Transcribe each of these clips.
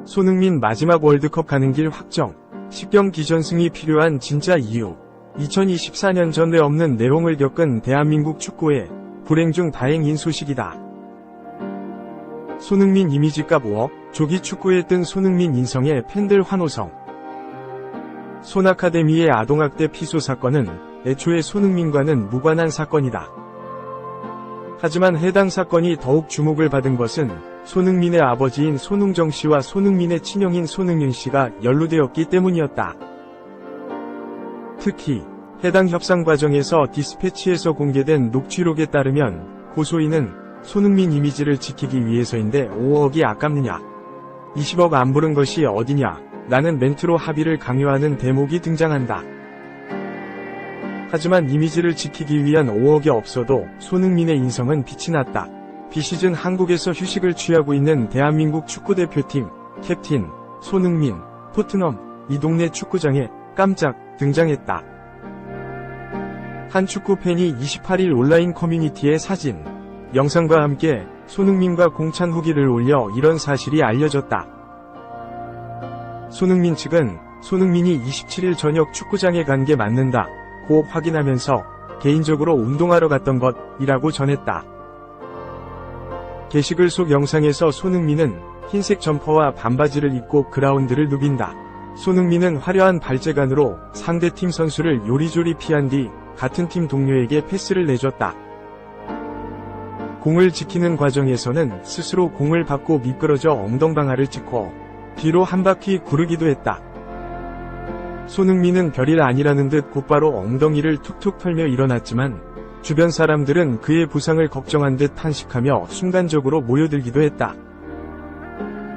손흥민 마지막 월드컵 가는 길 확정. 10경기 전승이 필요한 진짜 이유. 2024년 전에 없는 내용을 겪은 대한민국 축구의 불행 중 다행인 소식이다. 손흥민 이미지값 5억, 조기 축구에 뜬 손흥민 인성에 팬들 환호성. 손 아카데미의 아동학대 피소 사건은 애초에 손흥민과는 무관한 사건이다. 하지만 해당 사건이 더욱 주목을 받은 것은 손흥민의 아버지인 손흥정 씨와 손흥민의 친형인 손흥윤 씨가 연루되었기 때문이었다. 특히 해당 협상 과정에서 디스패치에서 공개된 녹취록에 따르면 고소인은 손흥민 이미지를 지키기 위해서인데 5억이 아깝느냐, 20억 안 부른 것이 어디냐 라는 멘트로 합의를 강요하는 대목이 등장한다. 하지만 이미지를 지키기 위한 5억이 없어도 손흥민의 인성은 빛이 났다. 비시즌 한국에서 휴식을 취하고 있는 대한민국 축구대표팀 캡틴 손흥민, 토트넘 이 동네 축구장에 깜짝 등장했다. 한 축구팬이 28일 온라인 커뮤니티에 사진, 영상과 함께 손흥민과 공찬 후기를 올려 이런 사실이 알려졌다. 손흥민 측은 손흥민이 27일 저녁 축구장에 간 게 맞는다 고 확인하면서 개인적으로 운동하러 갔던 것이라고 전했다. 게시글 속 영상에서 손흥민은 흰색 점퍼와 반바지를 입고 그라운드를 누빈다. 손흥민은 화려한 발재간으로 상대팀 선수를 요리조리 피한 뒤 같은 팀 동료에게 패스를 내줬다. 공을 지키는 과정에서는 스스로 공을 받고 미끄러져 엉덩방아를 찍고 뒤로 한 바퀴 구르기도 했다. 손흥민은 별일 아니라는 듯 곧바로 엉덩이를 툭툭 털며 일어났지만 주변 사람들은 그의 부상을 걱정한 듯 탄식하며 순간적으로 모여들기도 했다.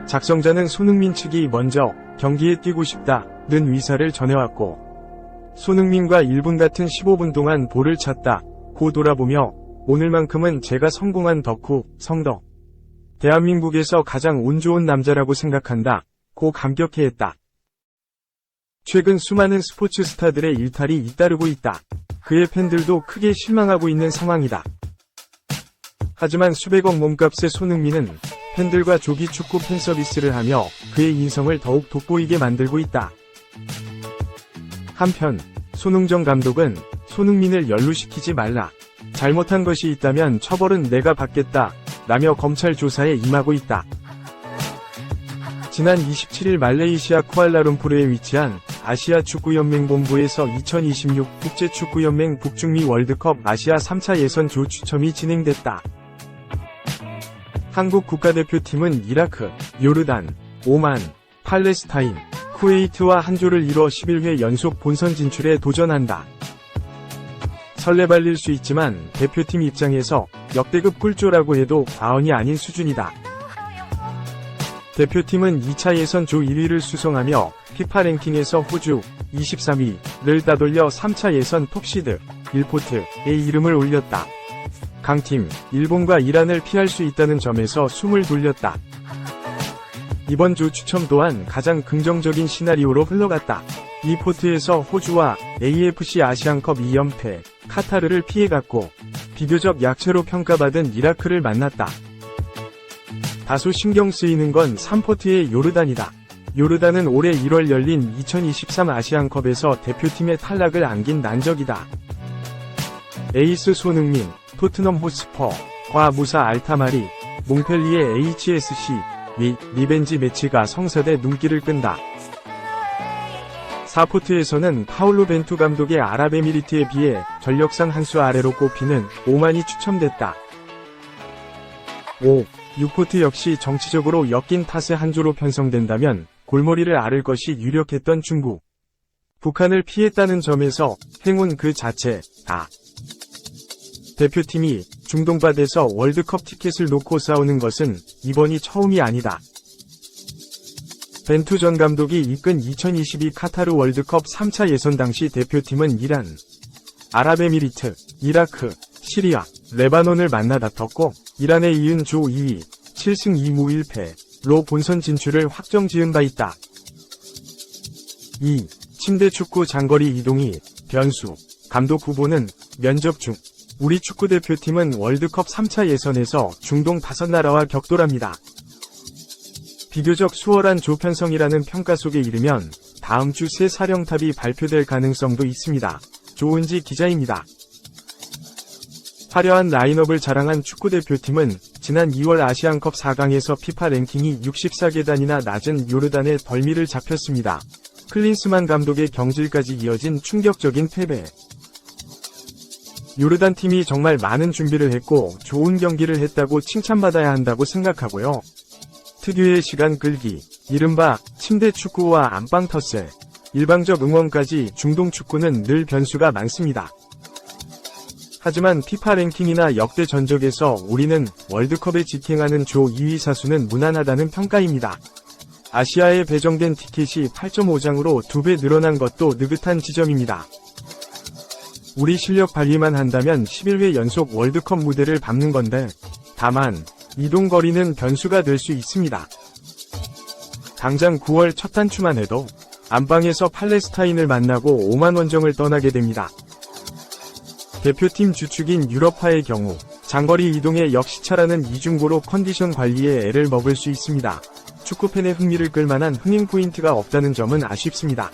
작성자는 손흥민 측이 먼저 경기에 뛰고 싶다는 의사를 전해왔고 손흥민과 1분 같은 15분 동안 볼을 찾다 고 돌아보며 오늘만큼은 제가 성공한 덕후 성덕. 대한민국에서 가장 운 좋은 남자라고 생각한다 고 감격해했다. 최근 수많은 스포츠 스타들의 일탈이 잇따르고 있다. 그의 팬들도 크게 실망하고 있는 상황이다. 하지만 수백억 몸값의 손흥민은 팬들과 조기 축구 팬서비스를 하며 그의 인성을 더욱 돋보이게 만들고 있다. 한편 손흥정 감독은 손흥민을 연루시키지 말라. 잘못한 것이 있다면 처벌은 내가 받겠다 라며 검찰 조사에 임하고 있다. 지난 27일 말레이시아 쿠알라룸푸르에 위치한 아시아 축구연맹 본부에서 2026 국제축구연맹 북중미 월드컵 아시아 3차 예선 조 추첨이 진행됐다. 한국 국가대표팀은 이라크, 요르단, 오만, 팔레스타인, 쿠웨이트와 한 조를 이뤄 11회 연속 본선 진출에 도전한다. 설레발릴 수 있지만 대표팀 입장에서 역대급 꿀조라고 해도 과언이 아닌 수준이다. 대표팀은 2차 예선 조 1위를 수성하며 피파 랭킹에서 호주 23위를 따돌려 3차 예선 톱시드 1포트에 이름을 올렸다. 강팀 일본과 이란을 피할 수 있다는 점에서 숨을 돌렸다. 이번 조 추첨 또한 가장 긍정적인 시나리오로 흘러갔다. 이 포트에서 호주와 AFC 아시안컵 2연패 카타르를 피해갔고 비교적 약체로 평가받은 이라크를 만났다. 다소 신경 쓰이는 건 3포트의 요르단이다. 요르단은 올해 1월 열린 2023 아시안컵에서 대표팀의 탈락을 안긴 난적이다. 에이스 손흥민, 토트넘 호스퍼과 무사 알타마리, 몽펠리에 HSC 및 리벤지 매치가 성사돼 눈길을 끈다. 4포트에서는 파울루 벤투 감독의 아랍에미리트에 비해 전력상 한 수 아래로 꼽히는 오만이 추첨됐다. 5. 6포트 역시 정치적으로 엮인 탓의 한 조로 편성된다면 골머리를 앓을 것이 유력했던 중국. 북한을 피했다는 점에서 행운 그 자체다. 대표팀이 중동바에서 월드컵 티켓을 놓고 싸우는 것은 이번이 처음이 아니다. 벤투 전 감독이 이끈 2022 카타르 월드컵 3차 예선 당시 대표팀은 이란, 아랍에미리트, 이라크, 시리아, 레바논을 만나 다퉜고 이란에 이은 조 2위, 7승 2무 1패로 본선 진출을 확정 지은 바 있다. 2. 침대 축구 장거리 이동이 변수. 감독 후보는 면접 중. 우리 축구대표팀은 월드컵 3차 예선에서 중동 5나라와 격돌합니다. 비교적 수월한 조 편성이라는 평가 속에 이르면 다음 주 새 사령탑이 발표될 가능성도 있습니다. 조은지 기자입니다. 화려한 라인업을 자랑한 축구대표팀은 지난 2월 아시안컵 4강에서 피파 랭킹이 64계단이나 낮은 요르단에 덜미를 잡혔습니다. 클린스만 감독의 경질까지 이어진 충격적인 패배. 요르단 팀이 정말 많은 준비를 했고 좋은 경기를 했다고 칭찬받아야 한다고 생각하고요. 특유의 시간 끌기, 이른바 침대 축구와 안방 텃세, 일방적 응원까지 중동 축구는 늘 변수가 많습니다. 하지만 피파 랭킹이나 역대 전적에서 우리는 월드컵에 직행하는 조 2위 사수는 무난하다는 평가입니다. 아시아에 배정된 티켓이 8.5장으로 2배 늘어난 것도 느긋한 지점입니다. 우리 실력 발휘만 한다면 11회 연속 월드컵 무대를 밟는 건데, 다만 이동 거리는 변수가 될 수 있습니다. 당장 9월 첫 단추만 해도 안방에서 팔레스타인을 만나고 오만 원정을 떠나게 됩니다. 대표팀 주축인 유럽파의 경우 장거리 이동에 역시차라는 이중고로 컨디션 관리에 애를 먹을 수 있습니다. 축구팬의 흥미를 끌만한 흥행 포인트가 없다는 점은 아쉽습니다.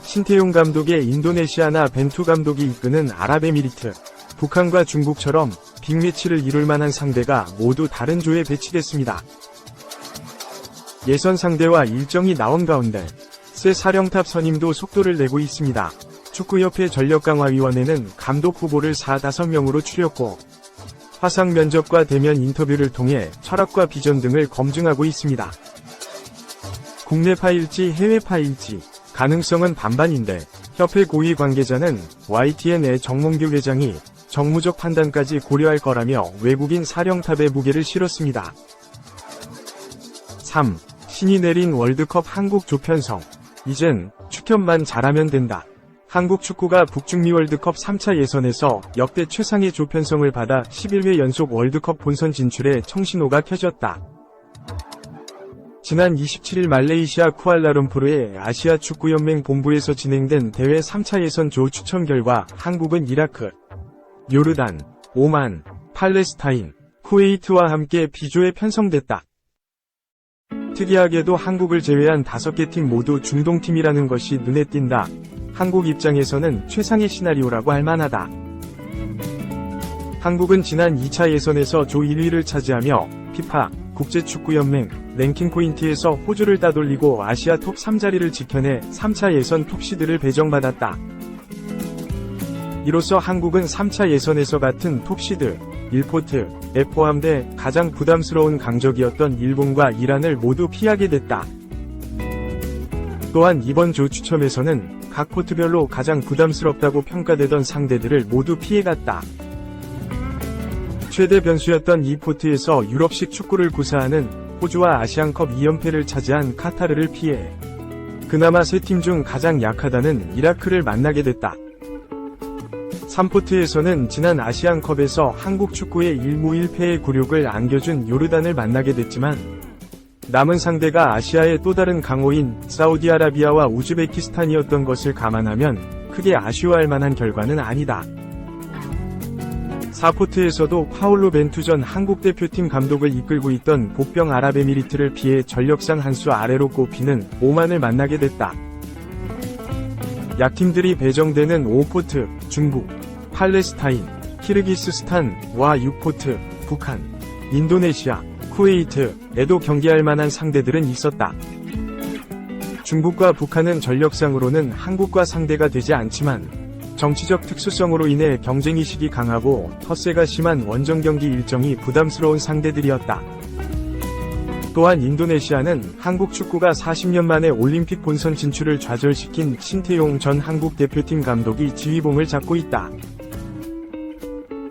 신태용 감독의 인도네시아나 벤투 감독이 이끄는 아랍에미리트, 북한과 중국처럼 빅매치를 이룰 만한 상대가 모두 다른 조에 배치됐습니다. 예선 상대와 일정이 나온 가운데 새 사령탑 선임도 속도를 내고 있습니다. 축구협회 전력강화위원회는 감독 후보를 4-5명으로 추렸고 화상 면접과 대면 인터뷰를 통해 철학과 비전 등을 검증하고 있습니다. 국내파일지 해외파일지 가능성은 반반인데 협회 고위 관계자는 YTN의 정몽규 회장이 정무적 판단까지 고려할 거라며 외국인 사령탑에 무게를 실었습니다. 3. 신이 내린 월드컵 한국 조편성. 이젠 축협만 잘하면 된다. 한국 축구가 북중미 월드컵 3차 예선에서 역대 최상의 조편성을 받아 11회 연속 월드컵 본선 진출에 청신호가 켜졌다. 지난 27일 말레이시아 쿠알라룸푸르의 아시아 축구연맹 본부에서 진행된 대회 3차 예선 조 추첨 결과 한국은 이라크, 요르단, 오만, 팔레스타인, 쿠웨이트와 함께 B조에 편성됐다. 특이하게도 한국을 제외한 5개 팀 모두 중동팀이라는 것이 눈에 띈다. 한국 입장에서는 최상의 시나리오라고 할 만하다. 한국은 지난 2차 예선에서 조 1위를 차지하며 피파, 국제축구연맹, 랭킹 포인트에서 호주를 따돌리고 아시아 톱 3자리를 지켜내 3차 예선 톱시드를 배정받았다. 이로써 한국은 3차 예선에서 같은 톱시드, 1포트에 포함돼 가장 부담스러운 강적이었던 일본과 이란을 모두 피하게 됐다. 또한 이번 조 추첨에서는 각 포트별로 가장 부담스럽다고 평가되던 상대들을 모두 피해갔다. 최대 변수였던 이 포트에서 유럽식 축구를 구사하는 호주와 아시안컵 2연패를 차지한 카타르를 피해 그나마 세 팀 중 가장 약하다는 이라크를 만나게 됐다. 3포트에서는 지난 아시안컵에서 한국 축구의 1무 1패의 굴욕을 안겨준 요르단을 만나게 됐지만 남은 상대가 아시아의 또 다른 강호인 사우디아라비아와 우즈베키스탄이었던 것을 감안하면 크게 아쉬워할 만한 결과는 아니다. 4포트에서도 파올로 벤투 전 한국 대표팀 감독을 이끌고 있던 복병 아랍에미리트를 피해 전력상 한 수 아래로 꼽히는 오만을 만나게 됐다. 약팀들이 배정되는 5포트, 중국, 팔레스타인, 키르기스스탄과 6포트, 북한, 인도네시아, 쿠웨이트에도 경기할 만한 상대들은 있었다. 중국과 북한은 전력상으로는 한국과 상대가 되지 않지만 정치적 특수성으로 인해 경쟁의식이 강하고 텃세가 심한 원정 경기 일정이 부담스러운 상대들이었다. 또한 인도네시아는 한국 축구가 40년 만에 올림픽 본선 진출을 좌절시킨 신태용 전 한국 대표팀 감독이 지휘봉을 잡고 있다.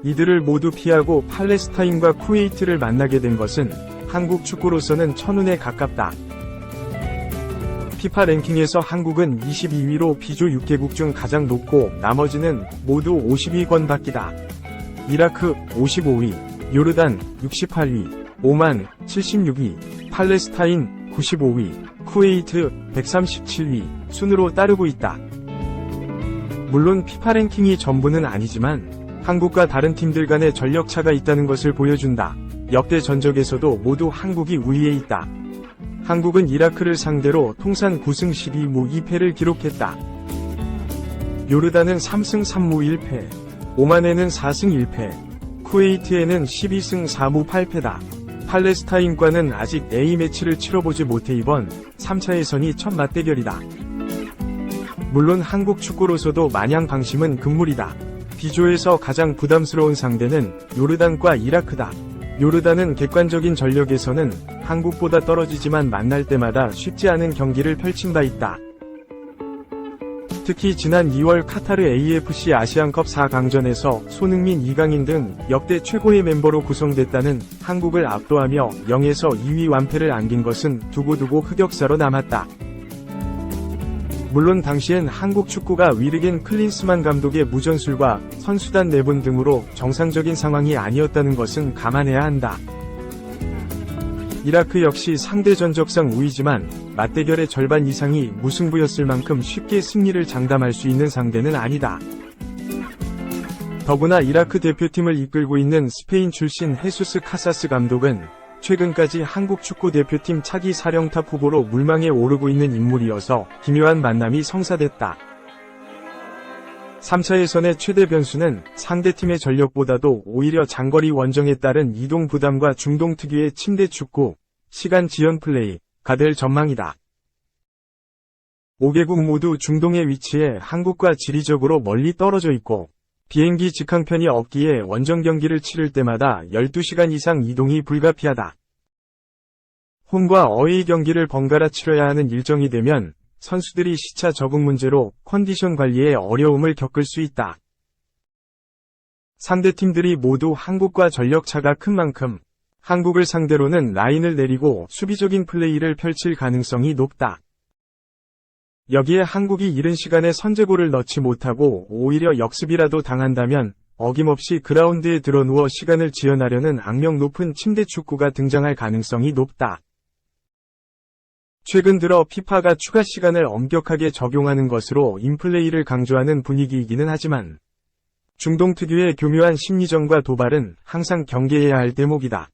이들을 모두 피하고 팔레스타인과 쿠웨이트를 만나게 된 것은 한국 축구로서는 천운에 가깝다. 피파 랭킹에서 한국은 22위로 B조 6개국 중 가장 높고 나머지는 모두 50위권 밖이다. 이라크 55위, 요르단 68위, 오만 76위, 팔레스타인 95위, 쿠웨이트 137위 순으로 따르고 있다. 물론 피파 랭킹이 전부는 아니지만 한국과 다른 팀들 간의 전력차가 있다는 것을 보여준다. 역대 전적에서도 모두 한국이 우위에 있다. 한국은 이라크를 상대로 통산 9승 12무 2패를 기록했다. 요르단은 3승 3무 1패, 오만에는 4승 1패, 쿠웨이트에는 12승 4무 8패다. 팔레스타인과는 아직 A매치를 치러보지 못해 이번 3차 예선이 첫 맞대결이다. 물론 한국 축구로서도 마냥 방심은 금물이다. B조에서 가장 부담스러운 상대는 요르단과 이라크다. 요르단은 객관적인 전력에서는 한국보다 떨어지지만 만날 때마다 쉽지 않은 경기를 펼친 바 있다. 특히 지난 2월 카타르 AFC 아시안컵 4강전에서 손흥민, 이강인 등 역대 최고의 멤버로 구성됐다는 한국을 압도하며 0에서 2위 완패를 안긴 것은 두고두고 흑역사로 남았다. 물론 당시엔 한국 축구가 위르겐 클린스만 감독의 무전술과 선수단 내분 등으로 정상적인 상황이 아니었다는 것은 감안해야 한다. 이라크 역시 상대 전적상 우위지만 맞대결의 절반 이상이 무승부였을 만큼 쉽게 승리를 장담할 수 있는 상대는 아니다. 더구나 이라크 대표팀을 이끌고 있는 스페인 출신 헤수스 카사스 감독은 최근까지 한국 축구 대표팀 차기 사령탑 후보로 물망에 오르고 있는 인물이어서 기묘한 만남이 성사됐다. 3차 예선의 최대 변수는 상대팀의 전력보다도 오히려 장거리 원정에 따른 이동 부담과 중동 특유의 침대 축구, 시간 지연 플레이가 될 전망이다. 5개국 모두 중동에 위치해 한국과 지리적으로 멀리 떨어져 있고 비행기 직항편이 없기에 원정 경기를 치를 때마다 12시간 이상 이동이 불가피하다. 홈과 어웨이 경기를 번갈아 치러야 하는 일정이 되면 선수들이 시차 적응 문제로 컨디션 관리에 어려움을 겪을 수 있다. 상대팀들이 모두 한국과 전력차가 큰 만큼 한국을 상대로는 라인을 내리고 수비적인 플레이를 펼칠 가능성이 높다. 여기에 한국이 이른 시간에 선제골을 넣지 못하고 오히려 역습이라도 당한다면 어김없이 그라운드에 드러누워 시간을 지연하려는 악명 높은 침대 축구가 등장할 가능성이 높다. 최근 들어 피파가 추가 시간을 엄격하게 적용하는 것으로 인플레이를 강조하는 분위기이기는 하지만 중동 특유의 교묘한 심리전과 도발은 항상 경계해야 할 대목이다.